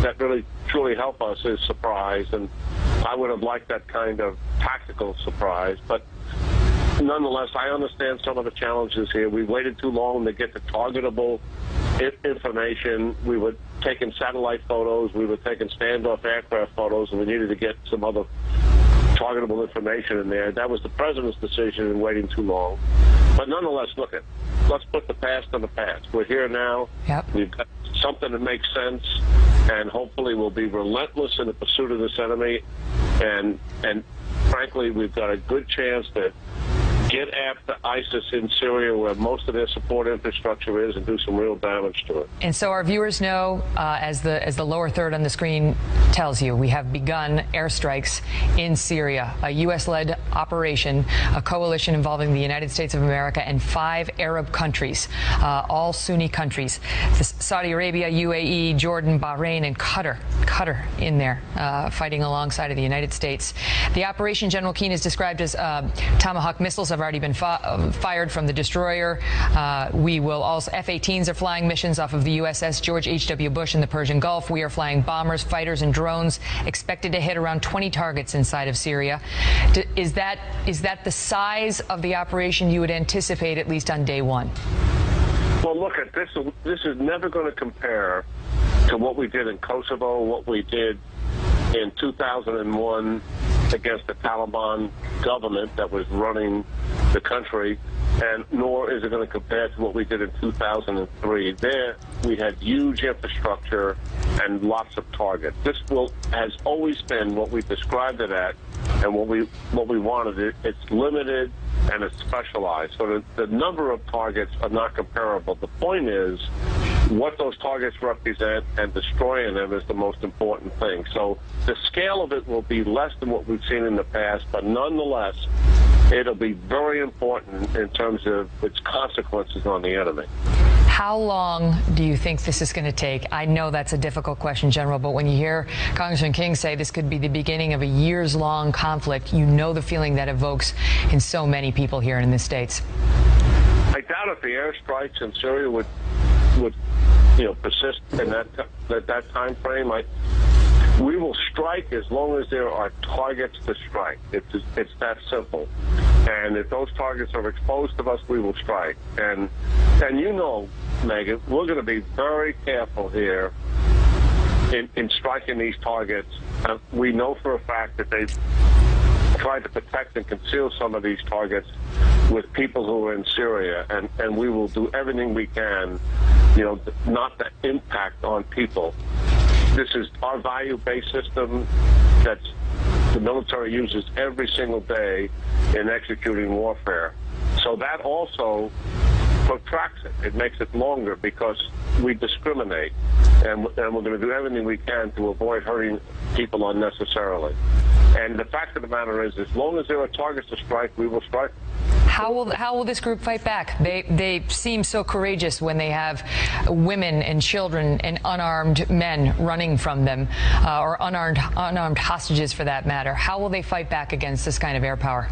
that really truly help us is surprise, and I would have liked that kind of tactical surprise. But nonetheless, I understand some of the challenges here. We waited too long to get the targetable information. We were taking satellite photos, we were taking standoff aircraft photos, and we needed to get some other targetable information in there. That was the president's decision in waiting too long. But nonetheless, let's put the past in the past. We're here now. Yep. We've got something that makes sense, and hopefully we'll be relentless in the pursuit of this enemy. And frankly, we've got a good chance to get after ISIS in Syria, where most of their support infrastructure is, and do some real damage to it. And so our viewers know, as the lower third on the screen tells you, we have begun airstrikes in Syria, a U.S.-led operation, a coalition involving the United States of America and 5 Arab countries, all Sunni countries. Saudi Arabia, UAE, Jordan, Bahrain, and Qatar in there, fighting alongside of the United States. The operation, General Keane, is described as Tomahawk missiles have already been fired from the destroyer. We will also, F-18s are flying missions off of the USS George H.W. Bush in the Persian Gulf. We are flying bombers, fighters, and drones, expected to hit around 20 targets inside of Syria. Is that the size of the operation you would anticipate, at least on day one? Well, look, this is never going to compare to what we did in Kosovo, what we did in 2001 against the Taliban government that was running the country, and nor is it going to compare to what we did in 2003. There, we had huge infrastructure and lots of targets. This has always been what we described it at, and what we wanted it. It's limited and it's specialized. So the number of targets are not comparable. The point is, what those targets represent and destroying them is the most important thing. So the scale of it will be less than what we've seen in the past, but nonetheless, it'll be very important in terms of its consequences on the enemy. How long do you think this is going to take? I know that's a difficult question, General, but when you hear Congressman King say this could be the beginning of a years-long conflict, you know the feeling that evokes in so many people here in the States. I doubt if the airstrikes in Syria would persist in that time frame. We will strike as long as there are targets to strike. It's that simple. And if those targets are exposed to us, we will strike. And you know, Megan, we're going to be very careful here in striking these targets. We know for a fact that they've tried to protect and conceal some of these targets with people who are in Syria, and we will do everything we can, not to impact on people. This is our value-based system that the military uses every single day in executing warfare. So that also protracts it. It makes it longer because we discriminate, and we're going to do everything we can to avoid hurting people unnecessarily. And the fact of the matter is, as long as there are targets to strike, we will strike. How will this group fight back? They seem so courageous when they have women and children and unarmed men running from them, or unarmed hostages for that matter. How will they fight back against this kind of air power?